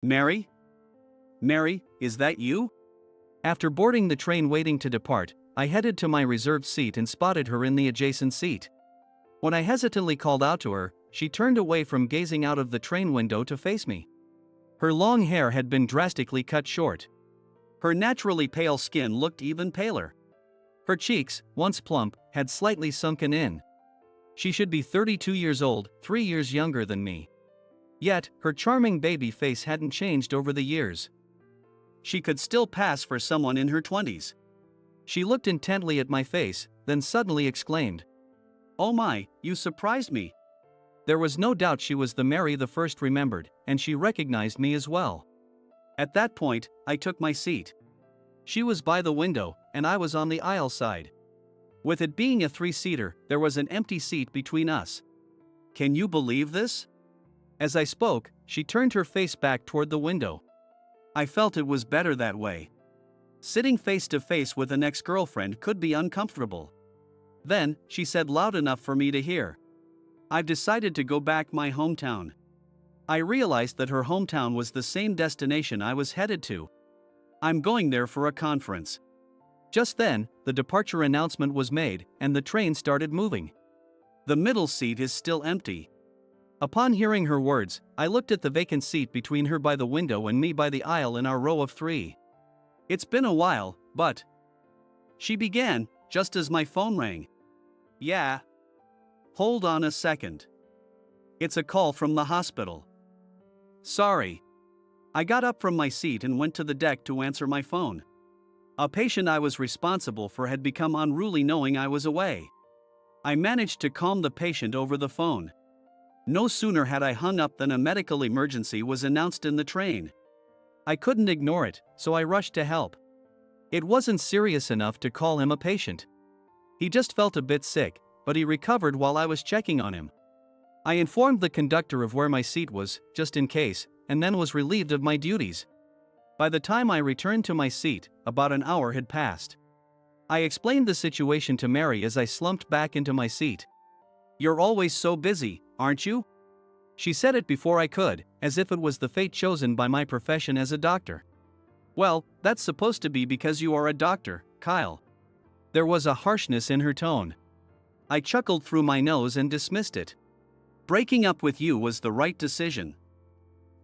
Mary? Mary, is that you? After boarding the train waiting to depart, I headed to my reserved seat and spotted her in the adjacent seat. When I hesitantly called out to her, she turned away from gazing out of the train window to face me. Her long hair had been drastically cut short. Her naturally pale skin looked even paler. Her cheeks, once plump, had slightly sunken in. She should be 32 years old, 3 years younger than me. Yet, her charming baby face hadn't changed over the years. She could still pass for someone in her 20s. She looked intently at my face, then suddenly exclaimed, "Oh my, you surprised me." There was no doubt she was the Mary the first remembered, and she recognized me as well. At that point, I took my seat. She was by the window, and I was on the aisle side. With it being a 3-seater, there was an empty seat between us. Can you believe this? As I spoke, she turned her face back toward the window. I felt it was better that way. Sitting face to face with an ex-girlfriend could be uncomfortable. Then, she said loud enough for me to hear, "I've decided to go back my hometown." I realized that her hometown was the same destination I was headed to. I'm going there for a conference. Just then, the departure announcement was made, and the train started moving. The middle seat is still empty. Upon hearing her words, I looked at the vacant seat between her by the window and me by the aisle in our row of 3. "It's been a while, but..." she began, just as my phone rang. "Yeah. Hold on a second. It's a call from the hospital." "Sorry." I got up from my seat and went to the deck to answer my phone. A patient I was responsible for had become unruly knowing I was away. I managed to calm the patient over the phone. No sooner had I hung up than a medical emergency was announced in the train. I couldn't ignore it, so I rushed to help. It wasn't serious enough to call him a patient. He just felt a bit sick, but he recovered while I was checking on him. I informed the conductor of where my seat was, just in case, and then was relieved of my duties. By the time I returned to my seat, about an hour had passed. I explained the situation to Mary as I slumped back into my seat. "You're always so busy, aren't you?" She said it before I could, as if it was the fate chosen by my profession as a doctor. "Well, that's supposed to be because you are a doctor, Kyle." There was a harshness in her tone. I chuckled through my nose and dismissed it. Breaking up with you was the right decision.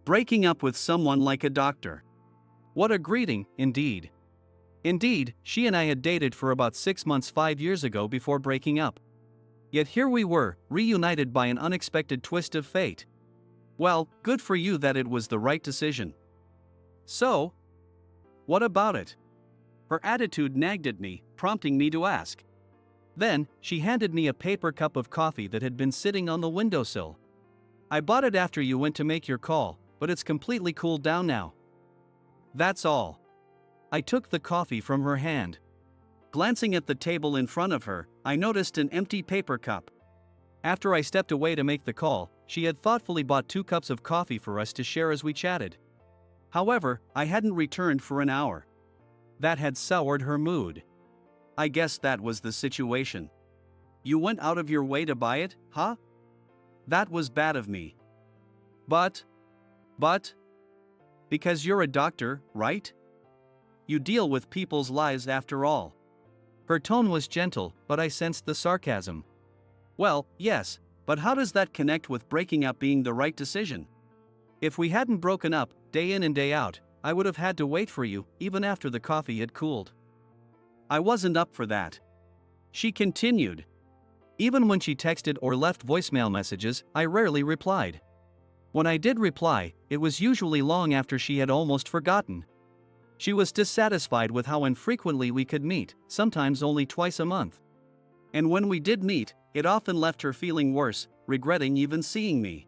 Breaking up with someone like a doctor. What a greeting, indeed. Indeed, she and I had dated for about 6 months 5 years ago before breaking up. Yet here we were, reunited by an unexpected twist of fate. Well, good for you that it was the right decision. So, what about it? Her attitude nagged at me, prompting me to ask. Then, she handed me a paper cup of coffee that had been sitting on the windowsill. "I bought it after you went to make your call, but it's completely cooled down now." That's all. I took the coffee from her hand. Glancing at the table in front of her, I noticed an empty paper cup. After I stepped away to make the call, she had thoughtfully bought 2 cups of coffee for us to share as we chatted. However, I hadn't returned for an hour. That had soured her mood. I guess that was the situation. "You went out of your way to buy it, huh? That was bad of me." But, because you're a doctor, right? You deal with people's lives after all." Her tone was gentle, but I sensed the sarcasm. "Well, yes, but how does that connect with breaking up being the right decision? If we hadn't broken up, day in and day out, I would have had to wait for you, even after the coffee had cooled." I wasn't up for that. She continued. Even when she texted or left voicemail messages, I rarely replied. When I did reply, it was usually long after she had almost forgotten. She was dissatisfied with how infrequently we could meet, sometimes only twice a month. And when we did meet, it often left her feeling worse, regretting even seeing me.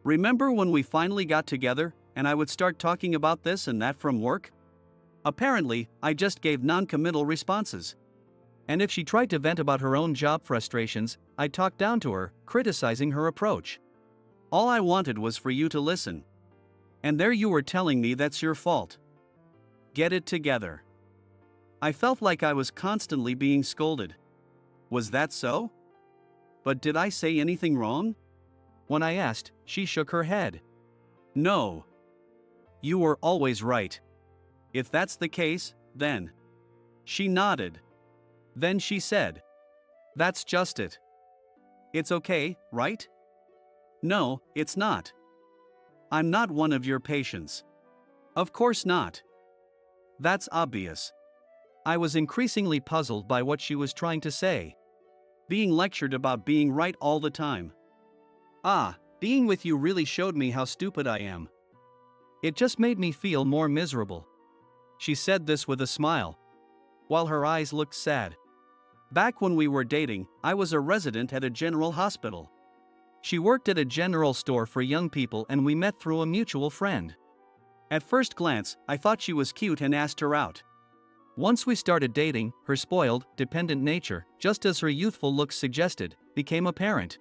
Remember when we finally got together, and I would start talking about this and that from work? Apparently, I just gave non-committal responses. And if she tried to vent about her own job frustrations, I talked down to her, criticizing her approach. All I wanted was for you to listen. And there you were telling me that's your fault. Get it together. I felt like I was constantly being scolded. Was that so? But did I say anything wrong? When I asked, she shook her head. No. You were always right. If that's the case, then. She nodded. Then she said, that's just it. It's okay, right? No, it's not. I'm not one of your patients. Of course not. That's obvious. I was increasingly puzzled by what she was trying to say. Being lectured about being right all the time. Being with you really showed me how stupid I am. It just made me feel more miserable. She said this with a smile, while her eyes looked sad. Back when we were dating, I was a resident at a general hospital. She worked at a general store for young people and we met through a mutual friend. At first glance, I thought she was cute and asked her out. Once we started dating, her spoiled, dependent nature, just as her youthful looks suggested, became apparent.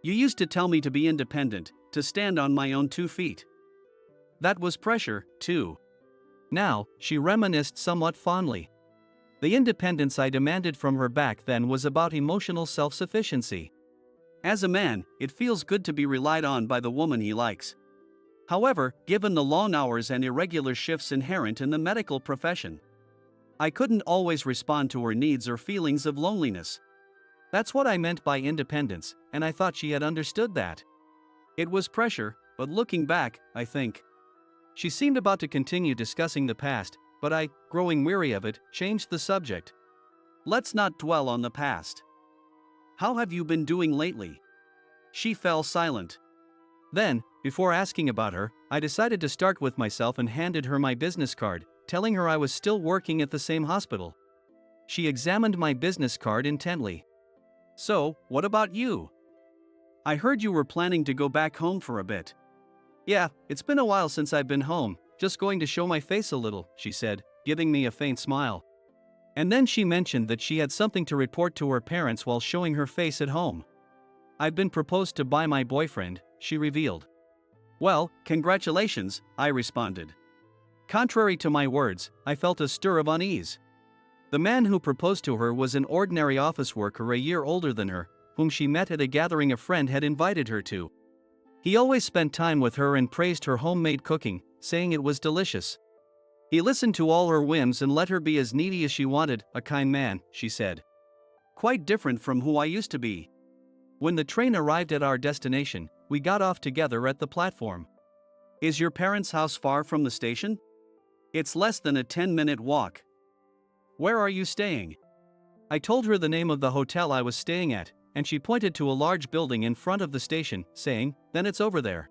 You used to tell me to be independent, to stand on my own 2 feet. That was pressure, too. Now, she reminisced somewhat fondly. The independence I demanded from her back then was about emotional self-sufficiency. As a man, it feels good to be relied on by the woman he likes. However, given the long hours and irregular shifts inherent in the medical profession, I couldn't always respond to her needs or feelings of loneliness. That's what I meant by independence, and I thought she had understood that. It was pressure, but looking back, I think. She seemed about to continue discussing the past, but I, growing weary of it, changed the subject. Let's not dwell on the past. How have you been doing lately? She fell silent. Then, before asking about her, I decided to start with myself and handed her my business card, telling her I was still working at the same hospital. She examined my business card intently. So, what about you? I heard you were planning to go back home for a bit. Yeah, it's been a while since I've been home, just going to show my face a little, she said, giving me a faint smile. And then she mentioned that she had something to report to her parents while showing her face at home. I'd been proposed to by my boyfriend, she revealed. Well, congratulations, I responded. Contrary to my words, I felt a stir of unease. The man who proposed to her was an ordinary office worker a year older than her, whom she met at a gathering a friend had invited her to. He always spent time with her and praised her homemade cooking, saying it was delicious. He listened to all her whims and let her be as needy as she wanted, a kind man, she said. Quite different from who I used to be. When the train arrived at our destination, we got off together at the platform. Is your parents' house far from the station? It's less than a 10-minute walk. Where are you staying? I told her the name of the hotel I was staying at, and she pointed to a large building in front of the station, saying, then it's over there.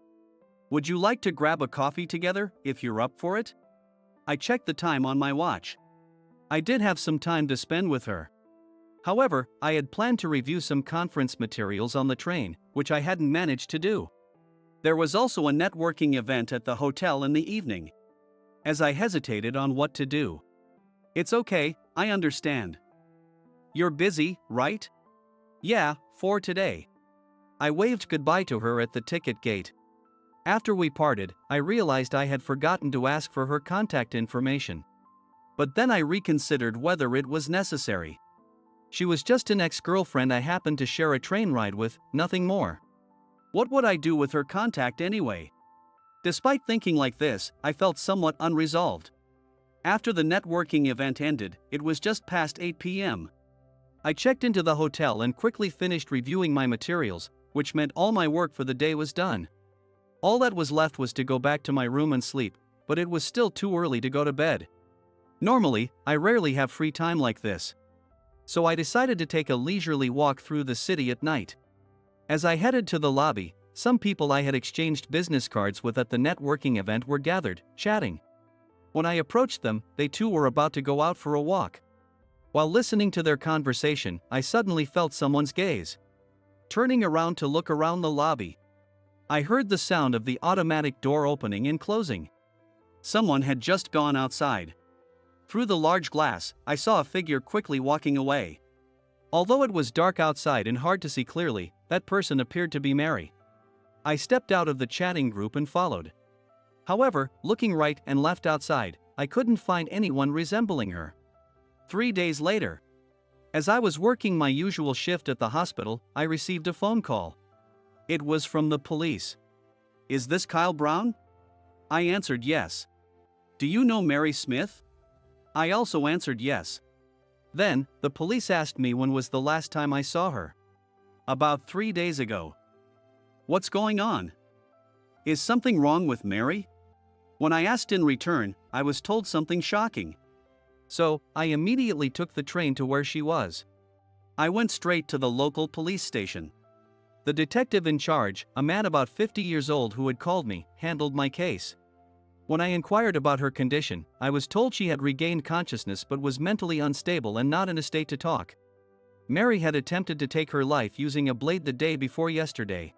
Would you like to grab a coffee together, if you're up for it? I checked the time on my watch. I did have some time to spend with her. However, I had planned to review some conference materials on the train, which I hadn't managed to do. There was also a networking event at the hotel in the evening. As I hesitated on what to do. It's okay, I understand. You're busy, right? Yeah, for today. I waved goodbye to her at the ticket gate. After we parted, I realized I had forgotten to ask for her contact information. But then I reconsidered whether it was necessary. She was just an ex-girlfriend I happened to share a train ride with, nothing more. What would I do with her contact anyway? Despite thinking like this, I felt somewhat unresolved. After the networking event ended, it was just past 8 p.m. I checked into the hotel and quickly finished reviewing my materials, which meant all my work for the day was done. All that was left was to go back to my room and sleep, but it was still too early to go to bed. Normally, I rarely have free time like this. So I decided to take a leisurely walk through the city at night. As I headed to the lobby, some people I had exchanged business cards with at the networking event were gathered, chatting. When I approached them, they too were about to go out for a walk. While listening to their conversation, I suddenly felt someone's gaze. Turning around to look around the lobby, I heard the sound of the automatic door opening and closing. Someone had just gone outside. Through the large glass, I saw a figure quickly walking away. Although it was dark outside and hard to see clearly, that person appeared to be Mary. I stepped out of the chatting group and followed. However, looking right and left outside, I couldn't find anyone resembling her. 3 days later, as I was working my usual shift at the hospital, I received a phone call. It was from the police. Is this Kyle Brown? I answered yes. Do you know Mary Smith? I also answered yes. Then, the police asked me when was the last time I saw her. About 3 days ago. What's going on? Is something wrong with Mary? When I asked in return, I was told something shocking. So, I immediately took the train to where she was. I went straight to the local police station. The detective in charge, a man about 50 years old who had called me, handled my case. When I inquired about her condition, I was told she had regained consciousness but was mentally unstable and not in a state to talk. Mary had attempted to take her life using a blade the day before yesterday.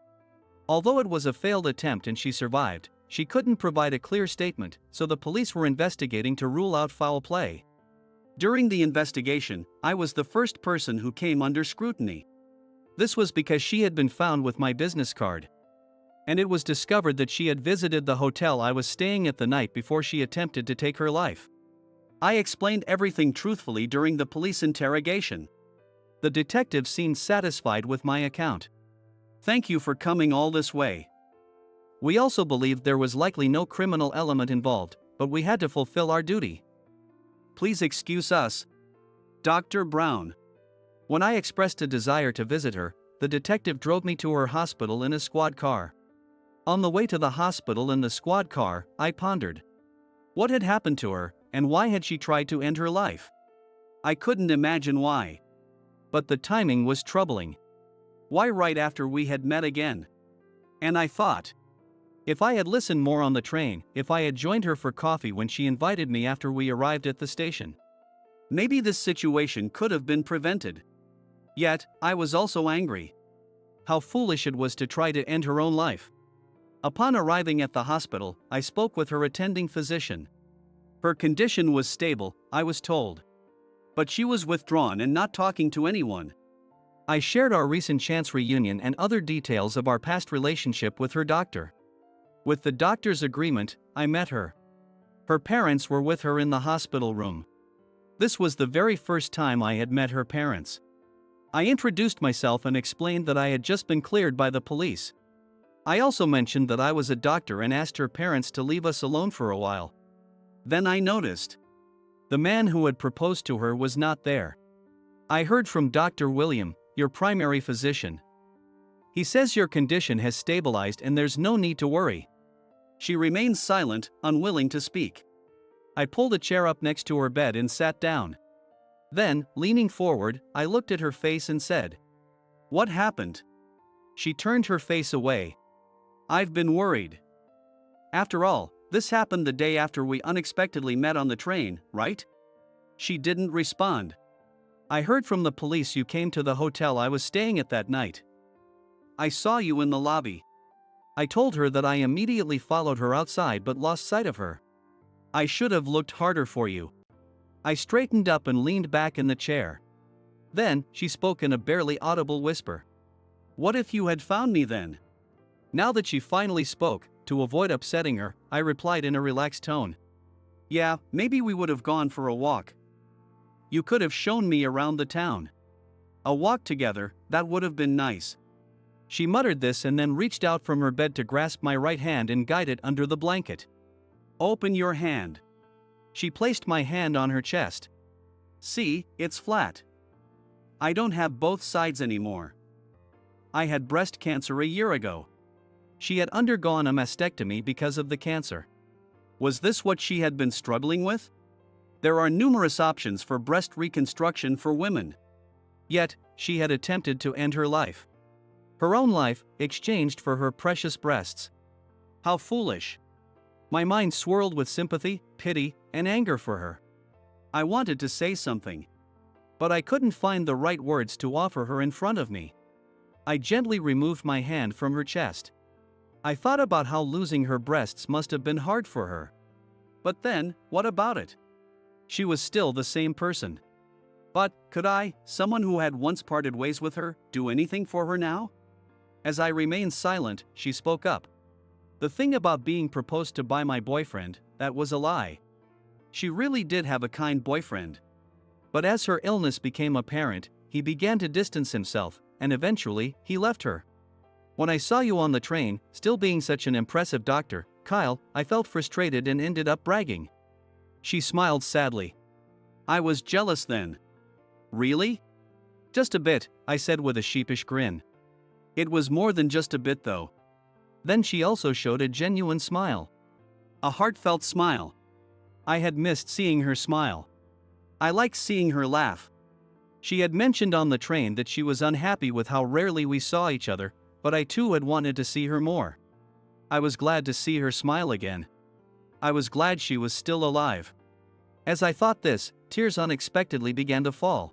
Although it was a failed attempt and she survived, she couldn't provide a clear statement, so the police were investigating to rule out foul play. During the investigation, I was the first person who came under scrutiny. This was because she had been found with my business card. And it was discovered that she had visited the hotel I was staying at the night before she attempted to take her life. I explained everything truthfully during the police interrogation. The detective seemed satisfied with my account. Thank you for coming all this way. We also believed there was likely no criminal element involved, but we had to fulfill our duty. Please excuse us. Dr. Brown. When I expressed a desire to visit her, the detective drove me to her hospital in a squad car. On the way to the hospital in the squad car, I pondered. What had happened to her, and why had she tried to end her life? I couldn't imagine why. But the timing was troubling. Why right after we had met again? And I thought, if I had listened more on the train, if I had joined her for coffee when she invited me after we arrived at the station, maybe this situation could have been prevented. Yet, I was also angry. How foolish it was to try to end her own life. Upon arriving at the hospital, I spoke with her attending physician. Her condition was stable, I was told. But she was withdrawn and not talking to anyone. I shared our recent chance reunion and other details of our past relationship with her doctor. With the doctor's agreement, I met her. Her parents were with her in the hospital room. This was the very first time I had met her parents. I introduced myself and explained that I had just been cleared by the police. I also mentioned that I was a doctor and asked her parents to leave us alone for a while. Then I noticed. The man who had proposed to her was not there. I heard from Dr. William, your primary physician. He says your condition has stabilized and there's no need to worry. She remained silent, unwilling to speak. I pulled a chair up next to her bed and sat down. Then, leaning forward, I looked at her face and said, "What happened?" She turned her face away. "I've been worried. After all, this happened the day after we unexpectedly met on the train, right?" She didn't respond. "I heard from the police you came to the hotel I was staying at that night. I saw you in the lobby." I told her that I immediately followed her outside but lost sight of her. "I should have looked harder for you." I straightened up and leaned back in the chair. Then, she spoke in a barely audible whisper. "What if you had found me then?" Now that she finally spoke, to avoid upsetting her, I replied in a relaxed tone. "Yeah, maybe we would have gone for a walk. You could have shown me around the town. A walk together, that would have been nice." She muttered this and then reached out from her bed to grasp my right hand and guide it under the blanket. "Open your hand." She placed my hand on her chest. "See, it's flat. I don't have both sides anymore. I had breast cancer a year ago." She had undergone a mastectomy because of the cancer. Was this what she had been struggling with? There are numerous options for breast reconstruction for women. Yet, she had attempted to end her life. Her own life, exchanged for her precious breasts. How foolish. My mind swirled with sympathy, pity, and anger for her. I wanted to say something. But I couldn't find the right words to offer her in front of me. I gently removed my hand from her chest. I thought about how losing her breasts must have been hard for her. But then, what about it? She was still the same person. But, could I, someone who had once parted ways with her, do anything for her now? As I remained silent, she spoke up. "The thing about being proposed to by my boyfriend, that was a lie. She really did have a kind boyfriend. But as her illness became apparent, he began to distance himself, and eventually, he left her. When I saw you on the train, still being such an impressive doctor, Kyle, I felt frustrated and ended up bragging. She smiled sadly. I was jealous then. Really? Just a bit, I said with a sheepish grin. It was more than just a bit though. Then she also showed a genuine smile. A heartfelt smile. I had missed seeing her smile. I liked seeing her laugh. She had mentioned on the train that she was unhappy with how rarely we saw each other, but I too had wanted to see her more. I was glad to see her smile again. I was glad she was still alive. As I thought this, tears unexpectedly began to fall.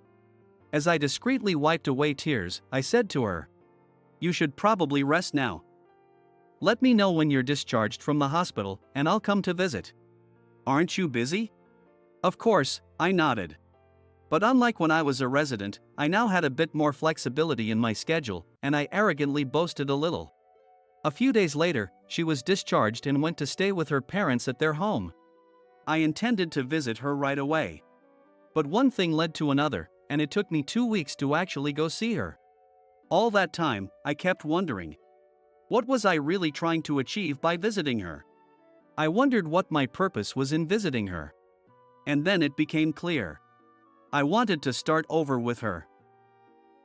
As I discreetly wiped away tears, I said to her, "You should probably rest now. Let me know when you're discharged from the hospital, and I'll come to visit." "Aren't you busy?" Of course, I nodded. But unlike when I was a resident, I now had a bit more flexibility in my schedule, and I arrogantly boasted a little. A few days later, she was discharged and went to stay with her parents at their home. I intended to visit her right away. But one thing led to another, and it took me 2 weeks to actually go see her. All that time, I kept wondering, what was I really trying to achieve by visiting her? I wondered what my purpose was in visiting her. And then it became clear. I wanted to start over with her.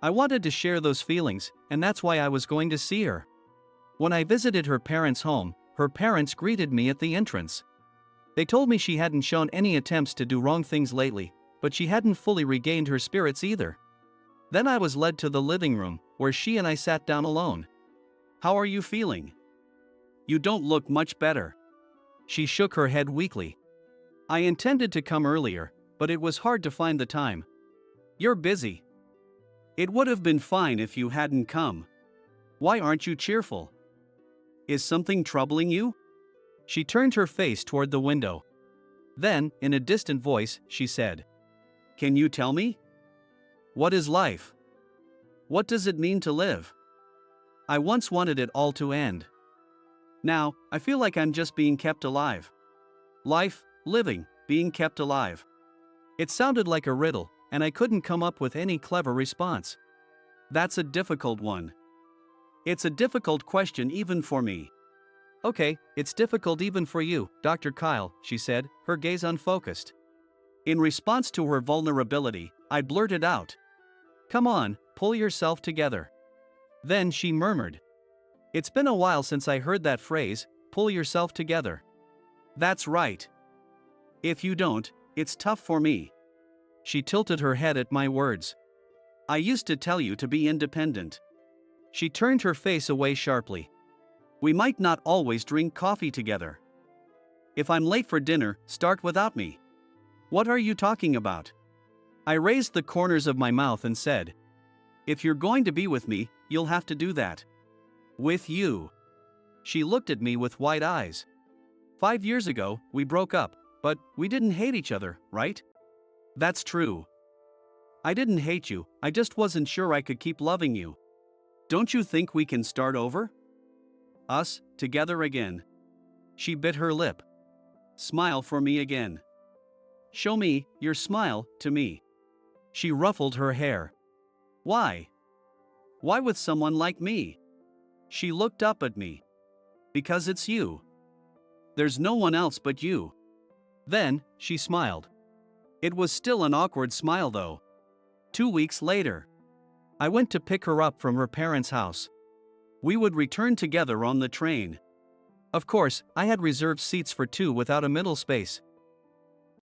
I wanted to share those feelings, and that's why I was going to see her. When I visited her parents' home, her parents greeted me at the entrance. They told me she hadn't shown any attempts to do wrong things lately, but she hadn't fully regained her spirits either. Then I was led to the living room, where she and I sat down alone. "How are you feeling? You don't look much better." She shook her head weakly. "I intended to come earlier, but it was hard to find the time." "You're busy." "It would have been fine if you hadn't come. Why aren't you cheerful? Is something troubling you?" She turned her face toward the window. Then, in a distant voice, she said, "Can you tell me? What is life? What does it mean to live? I once wanted it all to end. Now, I feel like I'm just being kept alive. Life, living, being kept alive." It sounded like a riddle, and I couldn't come up with any clever response. "That's a difficult one. It's a difficult question even for me." "Okay, it's difficult even for you, Dr. Kyle," she said, her gaze unfocused. In response to her vulnerability, I blurted out, "Come on, pull yourself together." Then she murmured, "It's been a while since I heard that phrase, pull yourself together." "That's right. If you don't, it's tough for me." She tilted her head at my words. "I used to tell you to be independent." She turned her face away sharply. "We might not always drink coffee together. If I'm late for dinner, start without me." "What are you talking about?" I raised the corners of my mouth and said, "If you're going to be with me, you'll have to do that." "With you?" She looked at me with wide eyes. 5 years ago, we broke up, but we didn't hate each other, right?" "That's true. I didn't hate you, I just wasn't sure I could keep loving you. Don't you think we can start over? Us, together again?" She bit her lip. "Smile for me again. Show me your smile to me." She ruffled her hair. "Why? Why with someone like me?" She looked up at me. "Because it's you. There's no one else but you." Then, she smiled. It was still an awkward smile though. 2 weeks later, I went to pick her up from her parents' house. We would return together on the train. Of course, I had reserved seats for 2 without a middle space,